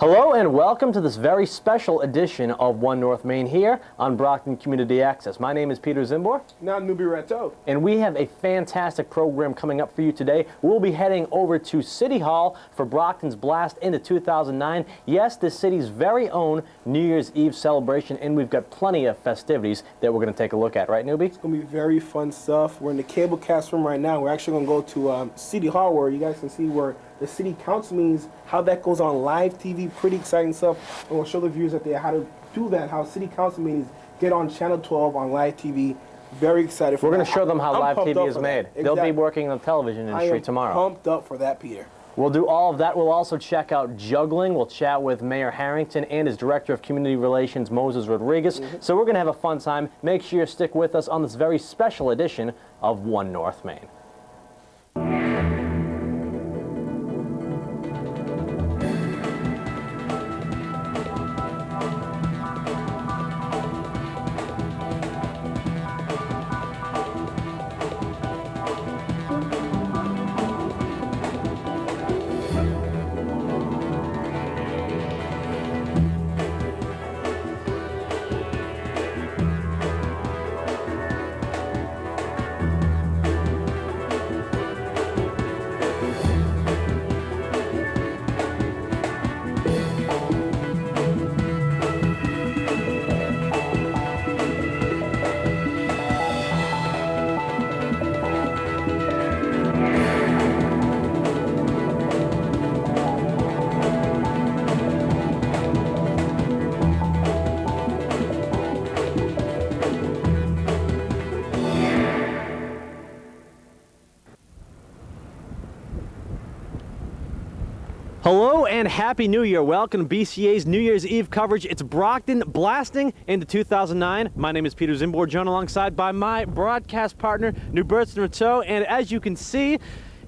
Hello and welcome to this very special edition of One North Main here on Brockton Community Access. My name is Peter Zimbor. And I'm Newbie Rateau. And we have a fantastic program coming up for you today. We'll be heading over to City Hall for Brockton's Blast into 2009. Yes, the city's very own New Year's Eve celebration, and we've got plenty of festivities that we're going to take a look at. Right, Newbie? It's going to be very fun stuff. We're in the cable cast room right now. We're actually going to go to City Hall where you guys can see where the city council meetings, how that goes on live TV, pretty exciting stuff. And we'll show the viewers how to do that, how city council meetings get on Channel 12 on live TV. Very excited for that. We're going to show them how live TV is made. Exactly. They'll be working in the television industry tomorrow. Pumped up for that, Peter. We'll do all of that. We'll also check out juggling. We'll chat with Mayor Harrington and his Director of Community Relations, Moses Rodriguez. So we're going to have a fun time. Make sure you stick with us on this very special edition of One North Main. Hello and Happy New Year. Welcome to BCA's New Year's Eve coverage. It's Brockton blasting into 2009. My name is Peter Zimbor, joined alongside by my broadcast partner, Newbert Rateau. And as you can see,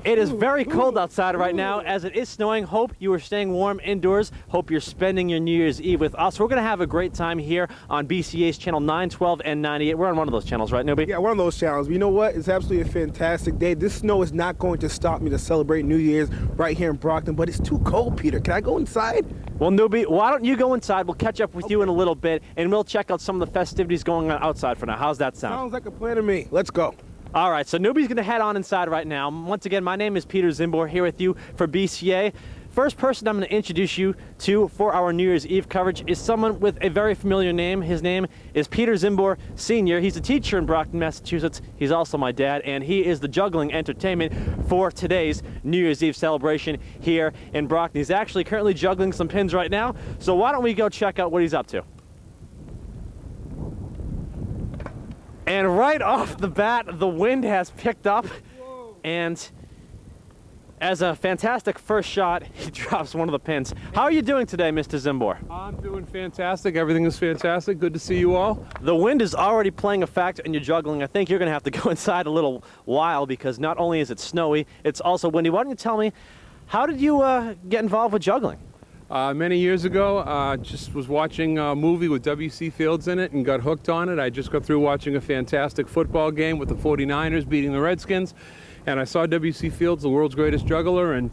it is very cold outside right now as it is snowing. Hope you are staying warm indoors. Hope you're spending your New Year's Eve with us. We're going to have a great time here on BCA's channel 9, 12, and 98. We're on one of those channels, right, Newbie? Yeah, one of those channels. But you know what? It's absolutely a fantastic day. This snow is not going to stop me to celebrate New Year's right here in Brockton, but it's too cold, Peter. Can I go inside? Well, Newbie, why don't you go inside? We'll catch up with you in a little bit, and we'll check out some of the festivities going on outside for now. How's that sound? Sounds like a plan to me. Let's go. All right, so Newbie's going to head on inside right now. Once again, my name is Peter Zimbor here with you for BCA. First person I'm going to introduce you to for our New Year's Eve coverage is someone with a very familiar name. His name is Peter Zimbor Sr. He's a teacher in Brockton, Massachusetts. He's also my dad, and he is the juggling entertainment for today's New Year's Eve celebration here in Brockton. He's actually currently juggling some pins right now, so why don't we go check out what he's up to? And right off the bat, the wind has picked up, and as a fantastic first shot, he drops one of the pins. How are you doing today, Mr. Zimbor? I'm doing fantastic. Everything is fantastic. Good to see you all. The wind is already playing a factor in your juggling. I think you're going to have to go inside a little while because not only is it snowy, it's also windy. Why don't you tell me, how did you get involved with juggling? Many years ago, just was watching a movie with W.C. Fields in it and got hooked on it. I just got through watching a fantastic football game with the 49ers beating the Redskins, and I saw W.C. Fields, the world's greatest juggler, and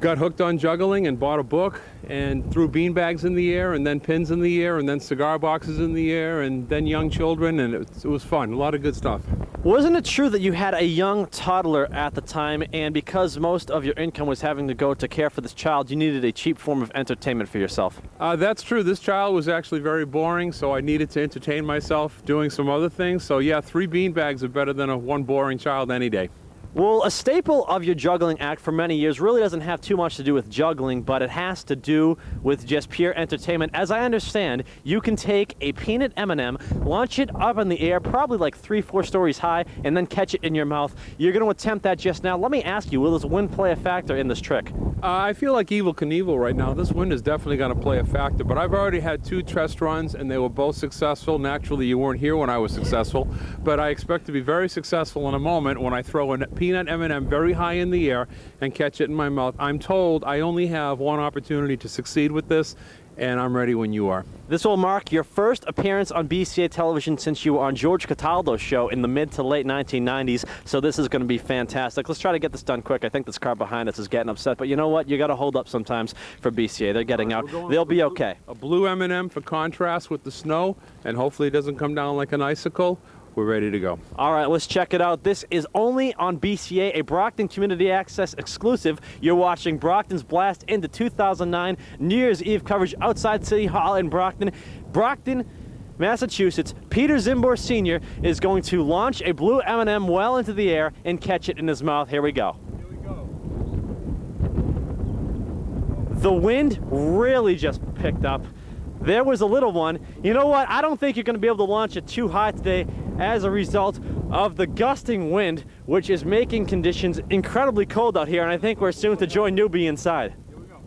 got hooked on juggling and bought a book and threw beanbags in the air and then pins in the air and then cigar boxes in the air and then young children, and it was fun. A lot of good stuff. Wasn't it true that you had a young toddler at the time, and because most of your income was having to go to care for this child, you needed a cheap form of entertainment for yourself? That's true. This child was actually very boring, so I needed to entertain myself doing some other things. So yeah, 3 beanbags are better than one boring child any day. Well, a staple of your juggling act for many years really doesn't have too much to do with juggling, but it has to do with just pure entertainment. As I understand, you can take a peanut M&M, launch it up in the air, probably like 3-4 stories high, and then catch it in your mouth. You're going to attempt that just now. Let me ask you, will this wind play a factor in this trick? I feel like Evel Knievel right now. This wind is definitely going to play a factor, but I've already had 2 test runs, and they were both successful. Naturally, you weren't here when I was successful, but I expect to be very successful in a moment when I throw a peanut M&M very high in the air and catch it in my mouth. I'm told I only have one opportunity to succeed with this, and I'm ready when you are. This will mark your first appearance on BCA television since you were on George Cataldo's show in the mid to late 1990s, so this is going to be fantastic. Let's try to get this done quick. I think this car behind us is getting upset, but you know what? You got to hold up sometimes for BCA. They're getting out. They'll be okay. A blue M&M for contrast with the snow, and hopefully it doesn't come down like an icicle. We're ready to go. All right, let's check it out. This is only on BCA, a Brockton Community Access exclusive. You're watching Brockton's blast into 2009 New Year's Eve coverage outside City Hall in Brockton. Brockton, Massachusetts. Peter Zimbor Sr. is going to launch a blue M&M well into the air and catch it in his mouth. Here we go. Here we go. The wind really just picked up. There was a little one. You know what? I don't think you're going to be able to launch it too high today as a result of the gusting wind, which is making conditions incredibly cold out here, and I think we're soon to join Newbie inside. Here we go.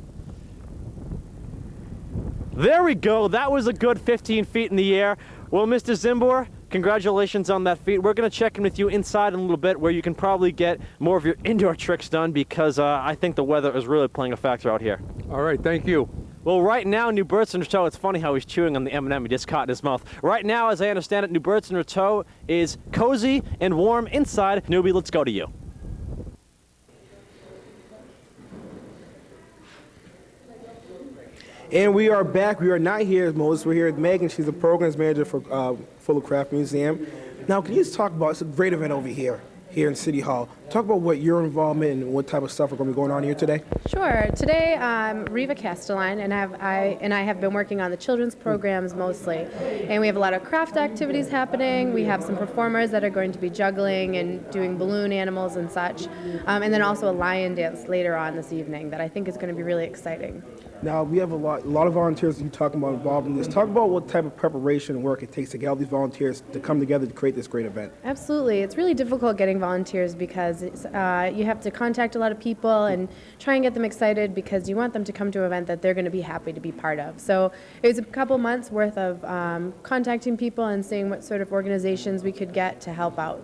There we go. That was a good 15 feet in the air. Well, Mr. Zimbor, congratulations on that feat. We're going to check in with you inside in a little bit where you can probably get more of your indoor tricks done because I think the weather is really playing a factor out here. All right, thank you. Well, right now, New Burt's and Rateau, it's funny how he's chewing on the M&M he just caught in his mouth. Right now, as I understand it, New Burt's and Rateau is cozy and warm inside. Newbie, let's go to you. And we are back. We are not here as Moses. We're here with Megan. She's the programs manager for Fuller Craft Museum. Now, can you just talk about, it's a great event over here in City Hall. Talk about what your involvement and what type of stuff are going to be going on here today. Sure. Today, Riva Castelline and I have been working on the children's programs mostly, and we have a lot of craft activities happening. We have some performers that are going to be juggling and doing balloon animals and such, and then also a lion dance later on this evening that I think is going to be really exciting. Now, we have a lot of volunteers that you're talking about involved in this. Talk about what type of preparation and work it takes to get all these volunteers to come together to create this great event. Absolutely. It's really difficult getting volunteers because you have to contact a lot of people and try and get them excited because you want them to come to an event that they're going to be happy to be part of. So it was a couple months worth of contacting people and seeing what sort of organizations we could get to help out.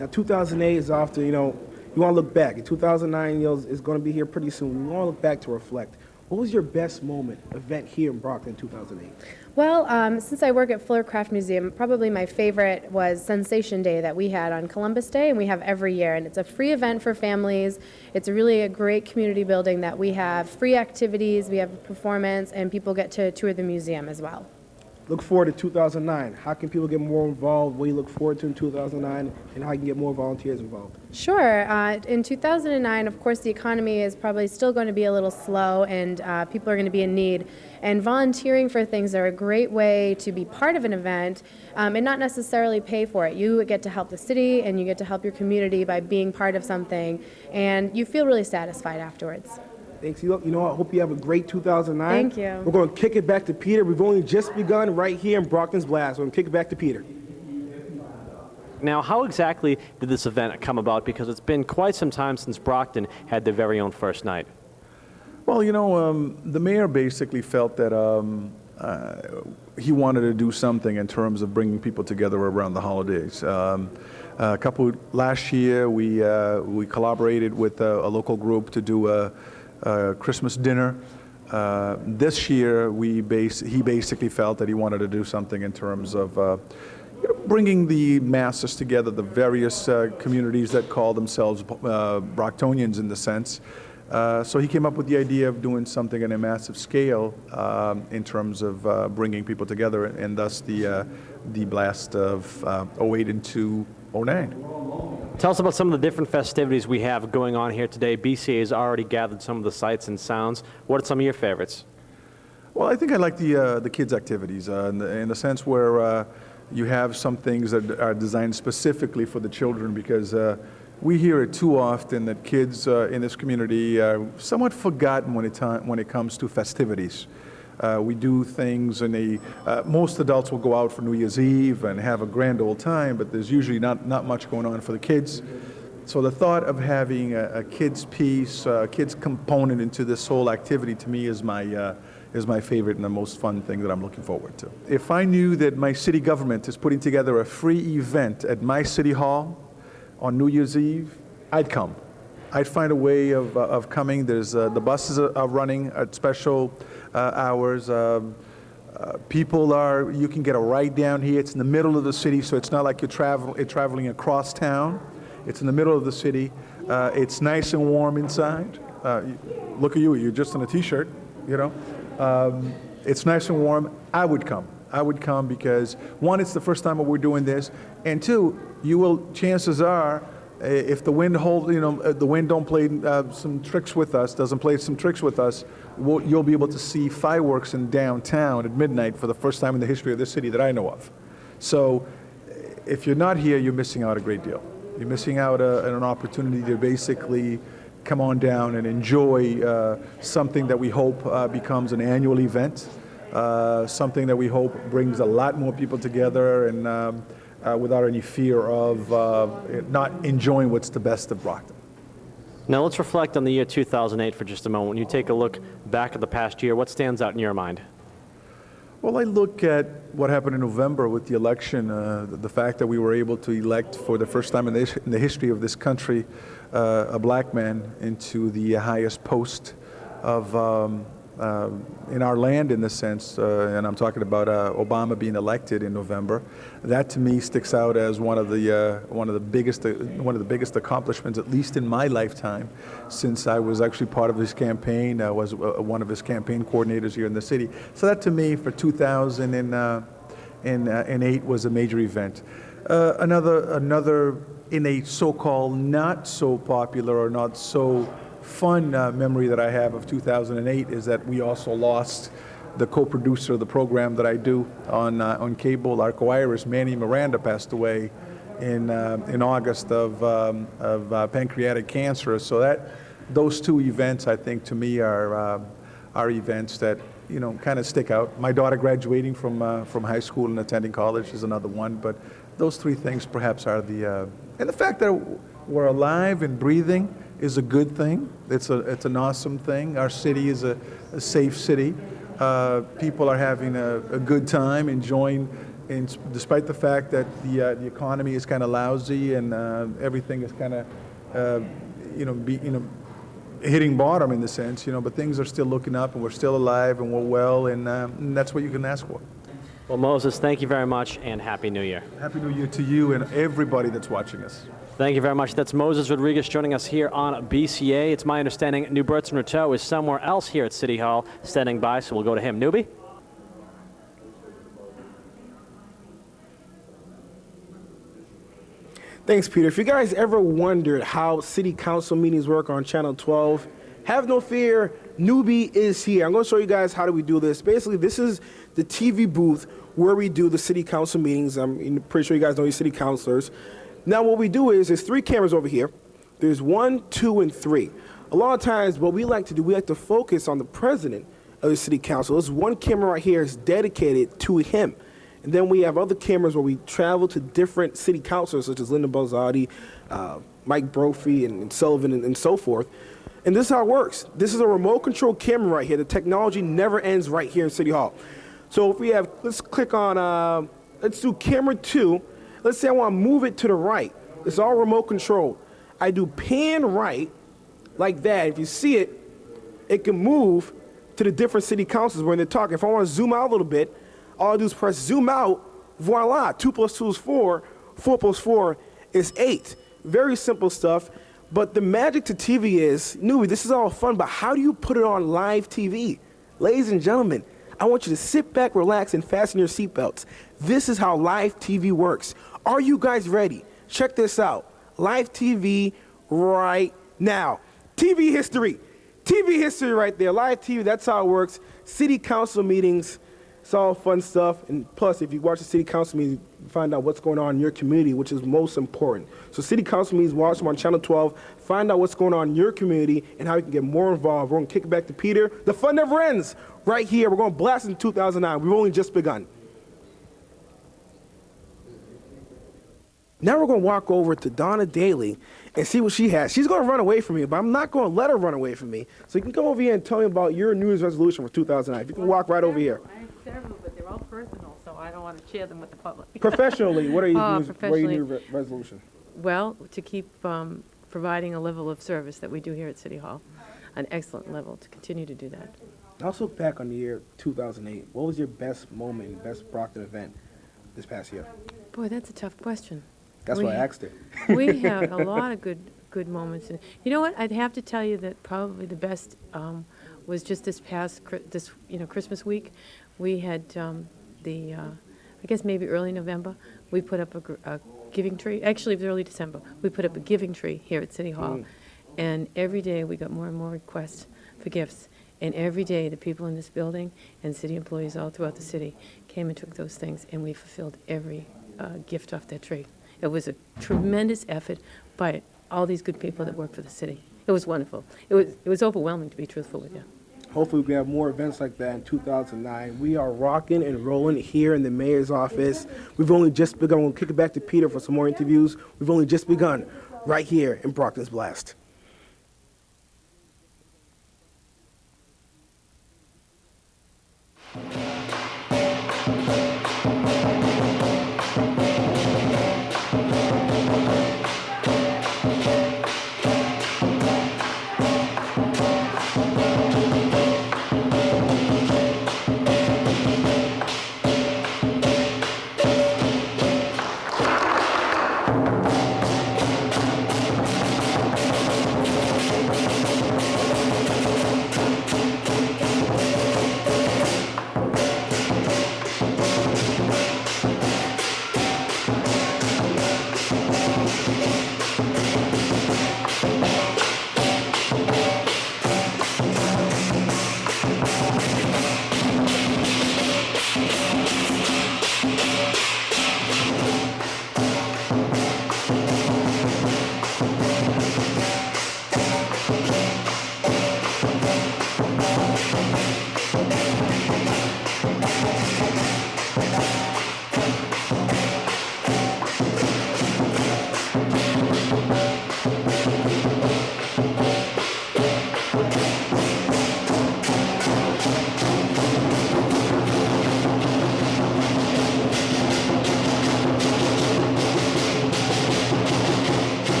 Now, 2008 is off to, you want to look back. In 2009, is going to be here pretty soon. We want to look back to reflect. What was your best event here in Brockton in 2008? Well, since I work at Fuller Craft Museum, probably my favorite was Sensation Day that we had on Columbus Day, and we have every year. And it's a free event for families. It's really a great community building that we have free activities, we have a performance, and people get to tour the museum as well. Look forward to 2009. How can people get more involved? What do you look forward to in 2009, and how you can get more volunteers involved? Sure. In 2009, of course, the economy is probably still going to be a little slow, and people are going to be in need. And volunteering for things are a great way to be part of an event and not necessarily pay for it. You get to help the city, and you get to help your community by being part of something, and you feel really satisfied afterwards. Thanks. You know what? I hope you have a great 2009. Thank you. We're going to kick it back to Peter. We've only just begun right here in Brockton's Blast. We're going to kick it back to Peter. Now, how exactly did this event come about? Because it's been quite some time since Brockton had their very own first night. Well, the mayor basically felt that he wanted to do something in terms of bringing people together around the holidays. Last year, we collaborated with a local group to do a Christmas dinner. This year, he basically felt that he wanted to do something in terms of bringing the masses together, the various communities that call themselves Brocktonians in the sense. So he came up with the idea of doing something on a massive scale in terms of bringing people together, and thus the blast of 08 into 09. Tell us about some of the different festivities we have going on here today. BCA has already gathered some of the sights and sounds. What are some of your favorites? Well, I think I like the kids' activities in the sense where you have some things that are designed specifically for the children, because we hear it too often that kids in this community are somewhat forgotten when it comes to festivities. We do things, and most adults will go out for New Year's Eve and have a grand old time, but there's usually not much going on for the kids. So the thought of having a kids piece, a kids component into this whole activity, to me is my favorite and the most fun thing that I'm looking forward to. If I knew that my city government is putting together a free event at my city hall on New Year's Eve, I'd come. I'd find a way of coming. There's the buses are running at special hours. You can get a ride down here. It's in the middle of the city, so it's not like you're traveling across town. It's in the middle of the city. It's nice and warm inside. Look at you, you're just in a t-shirt, you know. It's nice and warm. I would come. I would come because, one, it's the first time we're doing this, and two, chances are, if the wind the wind don't play some tricks with us, doesn't play some tricks with us, you'll be able to see fireworks in downtown at midnight for the first time in the history of this city that I know of. So if you're not here, you're missing out a great deal. You're missing out on an opportunity to basically come on down and enjoy something that we hope becomes an annual event, something that we hope brings a lot more people together and without any fear of not enjoying what's the best of Brockton. Now let's reflect on the year 2008 for just a moment. When you take a look back at the past year, what stands out in your mind? Well, I look at what happened in November with the election, the fact that we were able to elect for the first time in the history of this country a black man into the highest post of in our land, in the sense, and I'm talking about Obama being elected in November. That to me sticks out as one of the biggest accomplishments, at least in my lifetime, since I was actually part of his campaign. I was one of his campaign coordinators here in the city. So that to me, for 2008, was a major event. Another in a so-called not so popular or not so fun memory that I have of 2008 is that we also lost the co-producer of the program that I do on cable. Our co-iris, Manny Miranda, passed away in August of pancreatic cancer. So those two events, I think, to me are events that kind of stick out. My daughter graduating from high school and attending college is another one. But those three things perhaps are and the fact that we're alive and breathing is a good thing. It's an awesome thing. Our city is a safe city. People are having a good time, enjoying, and despite the fact that the economy is kind of lousy and everything is kind of hitting bottom in the sense, but things are still looking up and we're still alive and we're well, and that's what you can ask for. Well, Moses, thank you very much and Happy New Year. Happy New Year to you and everybody that's watching us. Thank you very much. That's Moses Rodriguez joining us here on BCA. It's my understanding New Burton Rateau is somewhere else here at City Hall standing by, so we'll go to him. Newbie? Thanks, Peter. If you guys ever wondered how city council meetings work on Channel 12, have no fear, Newbie is here. I'm going to show you guys how do we do this. Basically, this is the TV booth where we do the city council meetings. I'm pretty sure you guys know your city councilors. Now, what we do is there's 3 cameras over here. There's 1, 2, and 3. A lot of times, what we like to do, we like to focus on the president of the city council. This one camera right here is dedicated to him. And then we have other cameras where we travel to different city councilors, such as Linda Balzotti, Mike Brophy, and Sullivan, and so forth. And this is how it works. This is a remote control camera right here. The technology never ends right here in City Hall. So if we have, let's click on, let's do camera 2. Let's say I want to move it to the right. It's all remote controlled. I do pan right, like that. If you see it, it can move to the different city councils when they're talking. If I want to zoom out a little bit, all I do is press zoom out, voila, 2 + 2 is 4, 4 + 4 is 8. Very simple stuff. But the magic to TV is, Newbie, this is all fun, but how do you put it on live TV? Ladies and gentlemen, I want you to sit back, relax, and fasten your seatbelts. This is how live TV works. Are you guys ready? Check this out. Live TV right now. TV history. TV history right there. Live TV, that's how it works. City council meetings, it's all fun stuff. And plus, if you watch the city council meetings, you find out what's going on in your community, which is most important. So city council meetings, watch them on Channel 12. Find out what's going on in your community and how you can get more involved. We're going to kick it back to Peter. The fun never ends right here. We're going to blast in 2009. We've only just begun. Now we're going to walk over to Donna Daly and see what she has. She's going to run away from me, but I'm not going to let her run away from me. So you can come over here and tell me about your New Year's resolution for 2009. If you can walk right over here. I have several, but they're all personal, so I don't want to share them with the public. Professionally, what are your Professionally. New Year's resolution? Well, to keep providing a level of service that we do here at City Hall, an excellent level to continue to do that. Let's look back on the year 2008. What was your best moment, best Brockton event this past year? Boy, that's a tough question. That's We- why I asked it. We have a lot of good moments. And you know what? I'd have to tell you that probably the best was just this past Christmas week. We had I guess maybe early November, we put up a giving tree. Actually, it was early December. We put up a giving tree here at City Hall. And every day we got more and more requests for gifts. And every day the people in this building and city employees all throughout the city came and took those things, and we fulfilled every gift off that tree. It was a tremendous effort by all these good people that work for the city. It was wonderful. It was overwhelming, to be truthful with you. Hopefully we can have more events like that in 2009. We are rocking and rolling here in the mayor's office. We've only just begun. We'll kick it back to Peter for some more interviews. We've only just begun right here in Brockton's Blast.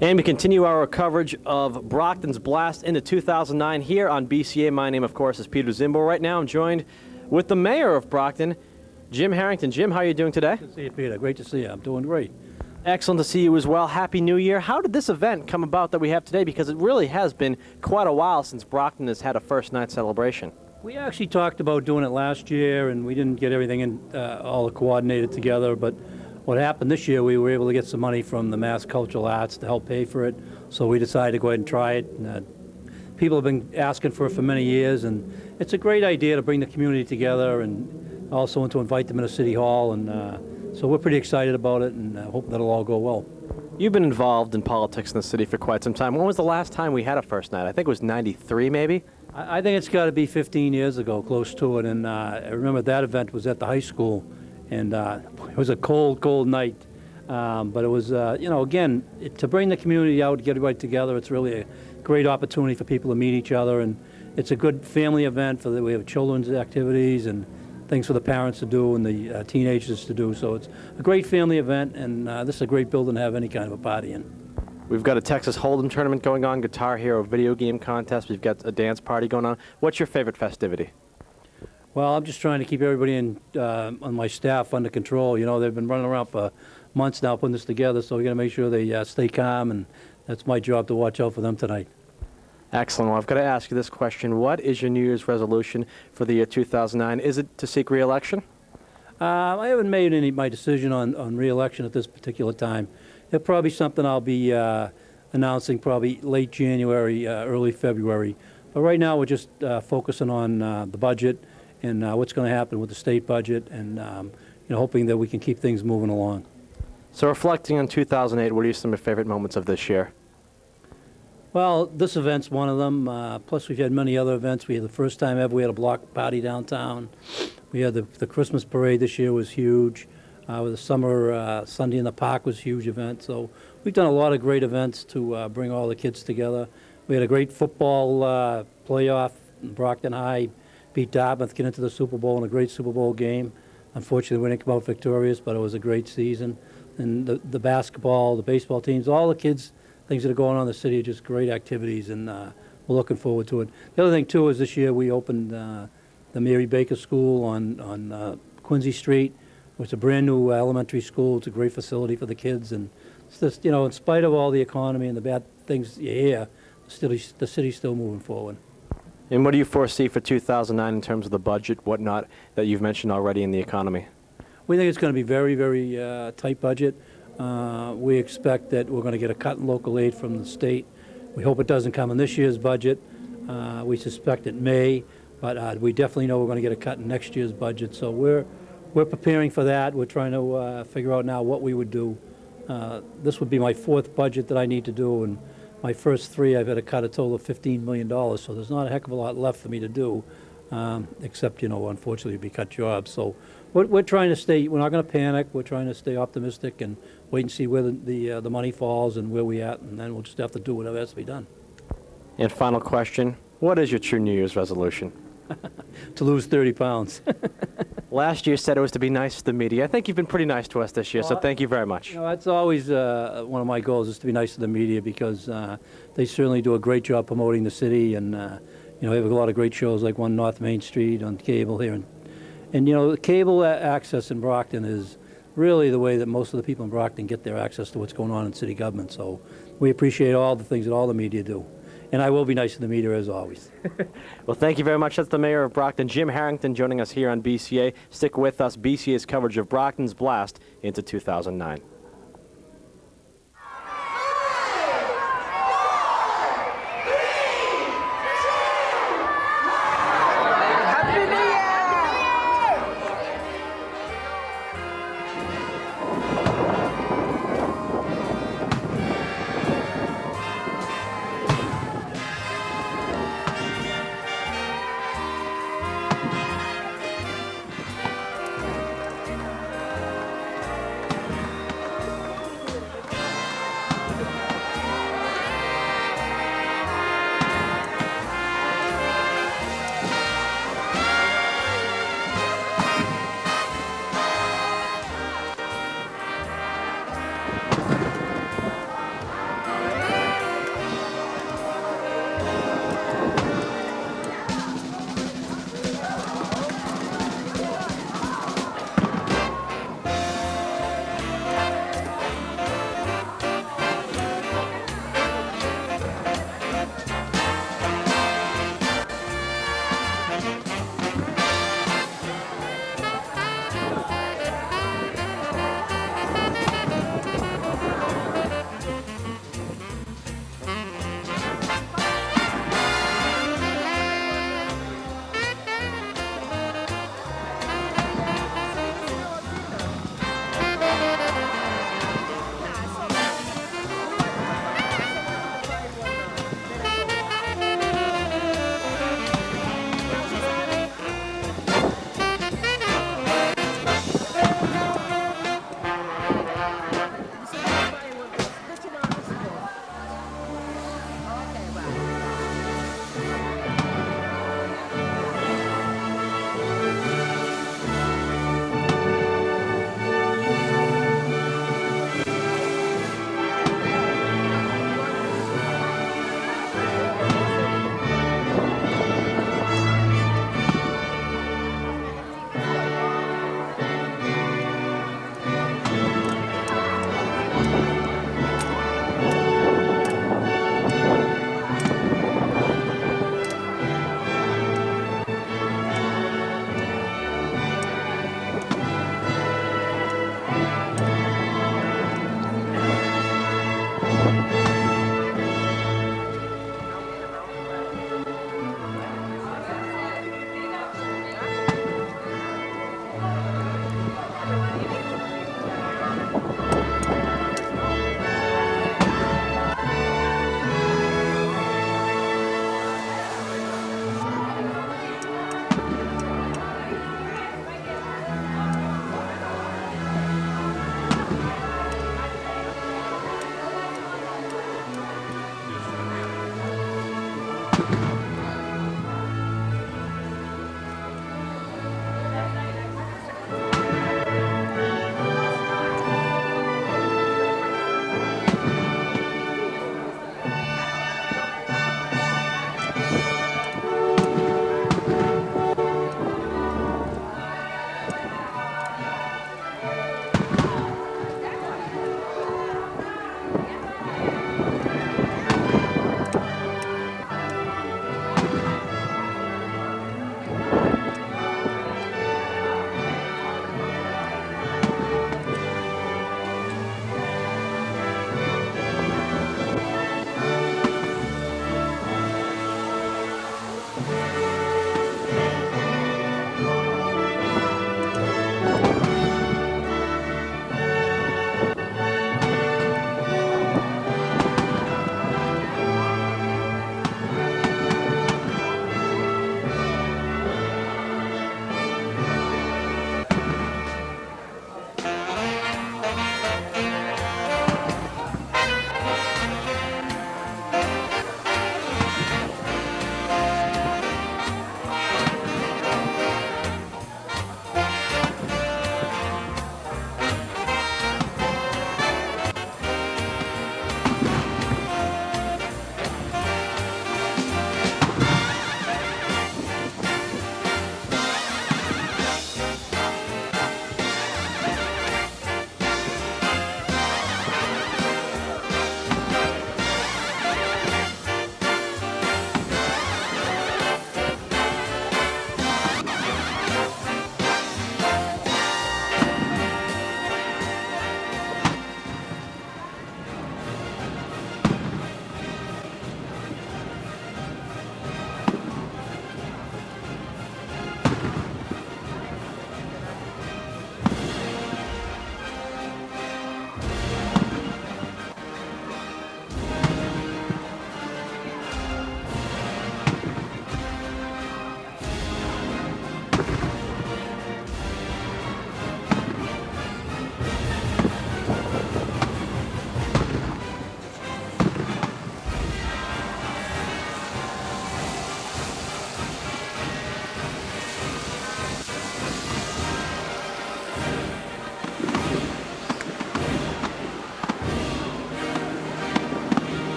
And we continue our coverage of Brockton's Blast into 2009 here on BCA. My name, of course, is Peter Zimbo. Right now I'm joined with the mayor of Brockton, Jim Harrington. Jim, how are you doing today? Good to see you, Peter. Great to see you. I'm doing great. Excellent to see you as well. Happy New Year. How did this event come about that we have today? Because it really has been quite a while since Brockton has had a first night celebration. We actually talked about doing it last year, and we didn't get everything all coordinated together, but what happened this year, we were able to get some money from the Mass Cultural Arts to help pay for it, so we decided to go ahead and try it. And, people have been asking for it for many years, and it's a great idea to bring the community together and also to invite them into City Hall. And so we're pretty excited about it and hope that'll all go well. You've been involved in politics in the city for quite some time. When was the last time we had a first night? I think it was '93, maybe? I think it's got to be 15 years ago, close to it. And I remember that event was at the high school, and it was a cold, cold night. But it was, again, to bring the community out, get everybody together, it's really a great opportunity for people to meet each other. And it's a good family event. We have children's activities and things for the parents to do and the teenagers to do. So it's a great family event, and this is a great building to have any kind of a party in. We've got a Texas Hold'em tournament going on, Guitar Hero video game contest. We've got a dance party going on. What's your favorite festivity? Well, I'm just trying to keep everybody on my staff under control. You know, they've been running around for months now putting this together, so we got to make sure they stay calm, and that's my job to watch out for them tonight. Excellent. Well, I've got to ask you this question. What is your New Year's resolution for the year 2009? Is it to seek re-election? I haven't made my decision on re-election at this particular time. It'll probably be something I'll be announcing probably late January, early February. But right now we're just focusing on the budget and what's going to happen with the state budget, and hoping that we can keep things moving along. So reflecting on 2008, what are some of your favorite moments of this year? Well, this event's one of them. Plus, we've had many other events. We had the first time ever we had a block party downtown. We had the Christmas parade this year was huge. With the summer Sunday in the Park was a huge event. So we've done a lot of great events to bring all the kids together. We had a great football playoff. Brockton High beat Dartmouth, get into the Super Bowl in a great Super Bowl game. Unfortunately, we didn't come out victorious, but it was a great season. And the basketball, the baseball teams, all the kids, things that are going on in the city are just great activities, and we're looking forward to it. The other thing, too, is this year we opened the Mary Baker School on Quincy Street. It's a brand-new elementary school. It's a great facility for the kids, and it's just, in spite of all the economy and the bad things you hear, the city's still moving forward. And what do you foresee for 2009 in terms of the budget, whatnot, that you've mentioned already in the economy? We think it's going to be very, very tight budget. We expect that we're going to get a cut in local aid from the state. We hope it doesn't come in this year's budget. We suspect it may, but we definitely know we're going to get a cut in next year's budget. So we're preparing for that. We're trying to figure out now what we would do. This would be my fourth budget that I need to do, and my first three I've had to cut a total of $15 million. So there's not a heck of a lot left for me to do, except, unfortunately, be cut jobs. So we're trying to stay. We're not going to panic. We're trying to stay optimistic and wait and see where the money falls and where we're at, and then we'll just have to do whatever has to be done. And final question, what is your true New Year's resolution? To lose 30 pounds. Last year said it was to be nice to the media. I think you've been pretty nice to us this year, so thank you very much. That's always one of my goals, is to be nice to the media, because they certainly do a great job promoting the city, and we have a lot of great shows like One North Main Street on cable here. And the cable access in Brockton is really the way that most of the people in Brockton get their access to what's going on in city government. So we appreciate all the things that all the media do. And I will be nice to the media, as always. Well, thank you very much. That's the mayor of Brockton, Jim Harrington, joining us here on BCA. Stick with us. BCA's coverage of Brockton's blast into 2009.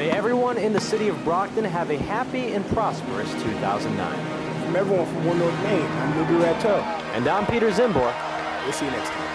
May everyone in the city of Brockton have a happy and prosperous 2009. From everyone from One North Maine, I'm Lou Ratto. And I'm Peter Zimbor. We'll see you next time.